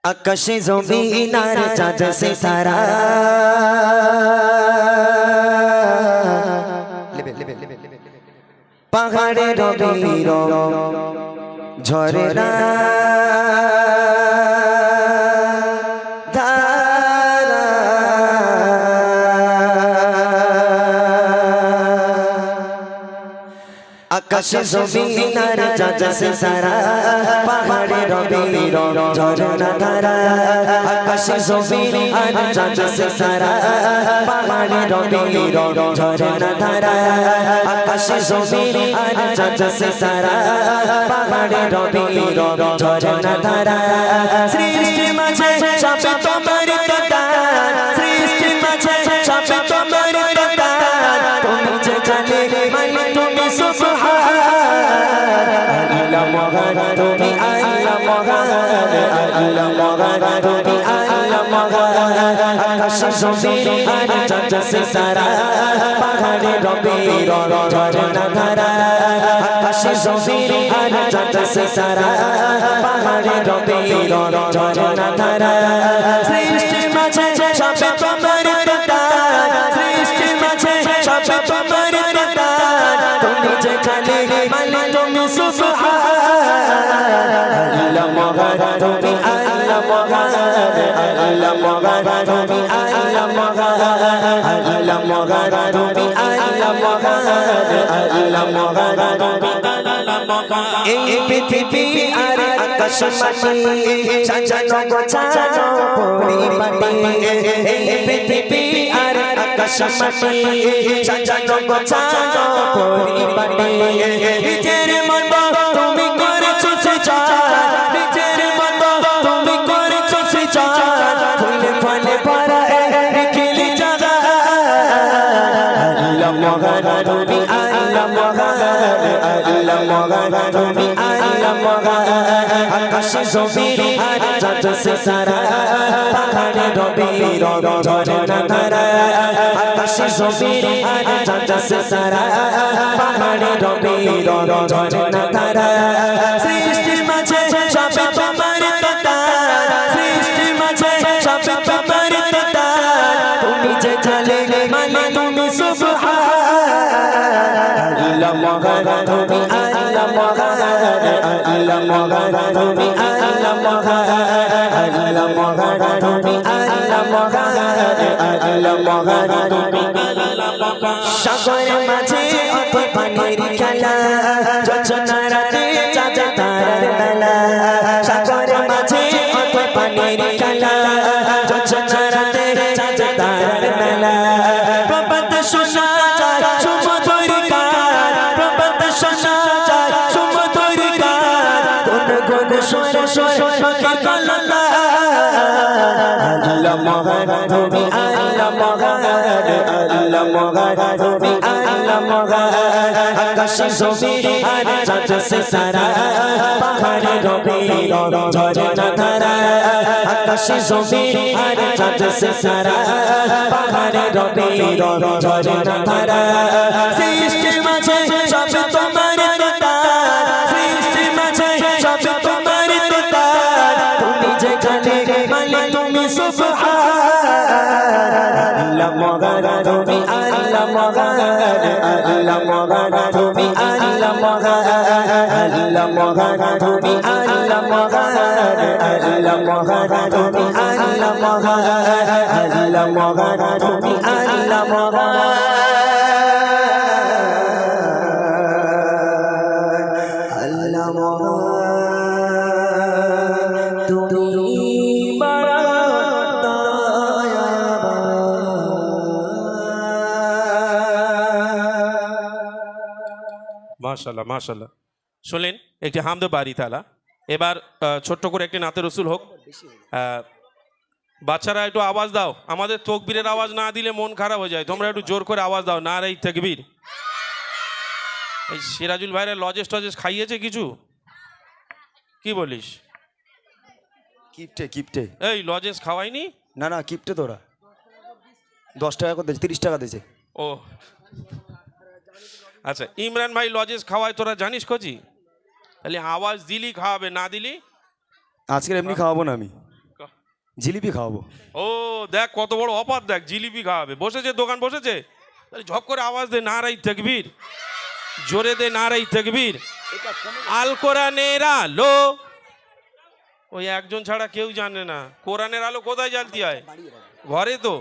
আকাশে জমিন আর চাঁদ সিতারা পাহাড়ে রবি ঝরনা ধারা আকাশে জমিন আর চাঁদ সিতারা পাহাড়ে রবি ঝরনা ধারা আকাশে জমিন আর চাঁদ সিতারা পাহাড়ে রবি ঝরনা ধারা আকাশে জমিন আর চাঁদ সিতারা পাহাড়ে রবি ঝরনা ধারা সৃষ্টি মাঝে সব তোমার কথা সৃষ্টি মাঝে সব তোমার কথা তুমি যে জানে মানে তুমি সুবহান আল্লাহ মহান তুমি আল্লাহ মহান আল্লাহ মহান তুমি আল্লাহ মহান আকাশে জমিন আর চাঁদ সিতারা পাহাড়ে রবি ঝরনা ধারা আকাশে জমিন আর চাঁদ সিতারা পাহাড়ে রবি ঝরনা ধারা সৃষ্টি মাঝে সব তোমার কথা সৃষ্টি মাঝে সব তোমার কথা তুমি যেখানে মানে তুমি সুবহান আল্লাহ মহান তুমি আল্লাহ মহান আল্লাহ মহান তুমি আল্লাহ মহান আল্লাহ মহান তুমি আল্লাহ মহান আল্লাহ মহান তুমি আল্লাহ মহান এই পৃথিবী আর আকাশ মাটি সাজানো গোছানো পরিপাটি এই পৃথিবী আর আকাশ মাটি সাজানো গোছানো পরিপাটি নিজের মতো তুমি করেছো সৃজন নিজের মতো তুমি করেছো সৃজন ফুলে ফলে ভরা নিখিলি জাগা আল্লাহ মহান তুমি আল্লাহ মহান আল্লাহ মহান তুমি আল্লাহ মহান আকাশে জমিন আর চাঁদ সিতারা পাহাড়ে রবি ঝরনা ধারা আকাশে জমিন আর চাঁদ সিতারা পাহাড়ে রবি ঝরনা ধারা সৃষ্টির মাঝে সব তোমার কথা সৃষ্টির মাঝে সব তোমার কথা তুমি যে জানে মানে তুমি সুবহান আল্লাহ মহান তুমি আল্লাহ মহান আল্লাহ মহান তুমি আল্লাহ মহান আল্লাহ মহান তুমি আল্লাহ মহান আল্লাহ মহান তুমি আল্লাহ মহান সাগরের মাঝে অথই পানির খেলা যোজনা রাতে চাঁদ তারার মেলা সাগরের মাঝে অথই পানির খেলা যোজনা রাতে চাঁদ তারার মেলা প্রভাত শোনা যায় সুমধুর গান প্রভাত শোনা যায় সুমধুর গান গুন গুন সুর সুর পাখির কলনা আল্লাহ মহান তুমি আল্লাহ মহান আল্লাহ মহান তুমি আল্লাহ মহান আকাশে জমিন আর চাঁদ সিতারা পাহাড়ে রবি ঝরনা ধারা আকাশে জমিন আর চাঁদ সিতারা পাহাড়ে রবি ঝরনা ধারা সৃষ্টির মাঝে সব তোমার কথা সৃষ্টির মাঝে সব তোমার কথা তুমি যেখানে মানে তুমি সুবহান আল্লাহ মহান তুমি আল্লাহ মহান আল্লাহ মহান তুমি আল্লাহ মহান আল্লাহ মহান তুমি আল্লাহ মহান আল্লাহ মহান তুমি আল্লাহ মহান আল্লাহ মহান তুমি আল্লাহ মহান আল্লাহ মহান তুমি বড় মাশাআল্লাহ মাশাআল্লাহ শুনলেন একটি হামদ বাড়ি তালা এবার ছোট্ট করে একটি নাতে রসুল হোক বাচ্চারা একটু আওয়াজ দাও আমাদের তকবীরের আওয়াজ না দিলে মন খারাপ হয়ে যায় তোমরা একটু জোর করে আওয়াজ দাও না রে তাকবীর এই সিরাজুল ভাইরা লজেস টজেস খাইয়েছে কিছু কি বলিস কিপটে কিপটে এই লজেস খাওয়াইনি না না কিপটে তোরা 10 টাকা করে দিয়েছে 30 টাকা দিয়েছে ও আচ্ছা ইমরান ভাই লজেস খাওয়ায় তোরা জানিস কচি তাহলে আওয়াজ দিলি খাওয়াবে না দিলি আজকে এমনি খাওয়াবো না আমি জিলিপি খাওয়াবো। ও দেখ কত বড় অফার, দেখ জিলিপি খাওয়াবে। বসেছে দোকান বসেছে, তাহলে ঝপ করে আওয়াজ দে নারাই তাকবীর, জোরে দে নারাই তাকবীর। আল কোরআনের আলো, ওই একজন ছাড়া কেউ জানে না। কোরআনের আলো কোথায় জ্বালতি হয়? ঘরে তো।